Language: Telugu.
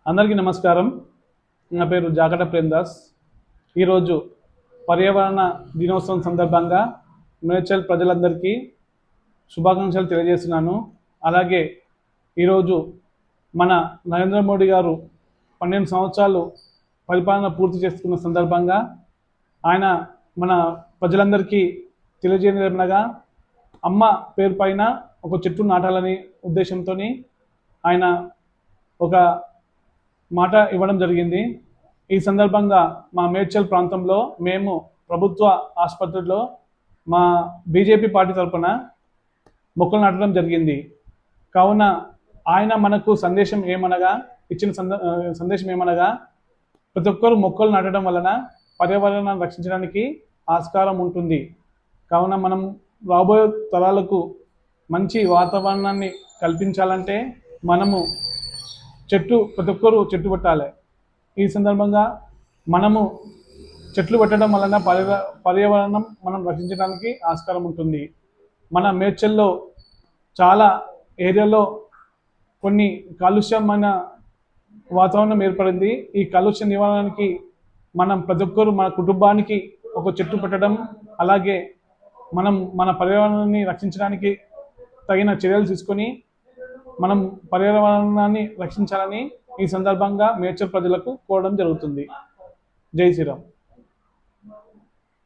అందరికీ నమస్కారం. నా పేరు జాగట ప్రేమ్దాస్. ఈరోజు పర్యావరణ దినోత్సవం సందర్భంగా మేడ్చల్ ప్రజలందరికీ శుభాకాంక్షలు తెలియజేస్తున్నాను. అలాగే ఈరోజు మన నరేంద్ర మోడీ గారు 12 సంవత్సరాలు పరిపాలన పూర్తి చేసుకున్న సందర్భంగా ఆయన మన ప్రజలందరికీ తెలియజేయనగా అమ్మ పేరు పైన ఒక చెట్టు నాటాలని ఉద్దేశంతో ఆయన ఒక మాట ఇవ్వడం జరిగింది. ఈ సందర్భంగా మా మేడ్చల్ ప్రాంతంలో మేము ప్రభుత్వ ఆసుపత్రిలో మా బీజేపీ పార్టీ తరఫున మొక్కలు నాటడం జరిగింది. కావున ఆయన మనకు ఇచ్చిన సందేశం ఏమనగా ప్రతి ఒక్కరు మొక్కలు నాటడం వలన పర్యావరణాన్ని రక్షించడానికి ఆస్కారం ఉంటుంది. కావున మనం రాబోయే తరాలకు మంచి వాతావరణాన్ని కల్పించాలంటే మనము ప్రతి ఒక్కరు చెట్టు పెట్టాలి. ఈ సందర్భంగా మనము చెట్లు పెట్టడం వలన పర్యావరణం మనం రక్షించడానికి ఆస్కారం ఉంటుంది. మన మేడ్చల్లో చాలా ఏరియాలో కొన్ని కాలుష్యమైన వాతావరణం ఏర్పడింది. ఈ కాలుష్య నివారణకి మనం ప్రతి ఒక్కరు మన కుటుంబానికి ఒక చెట్టు పెట్టడం, అలాగే మనం మన పర్యావరణాన్ని రక్షించడానికి తగిన చర్యలు తీసుకొని మనం పర్యావరణాన్ని రక్షించాలని ఈ సందర్భంగా మేడ్చల్ ప్రజలకు కోరడం జరుగుతుంది. జై శ్రీరామ్.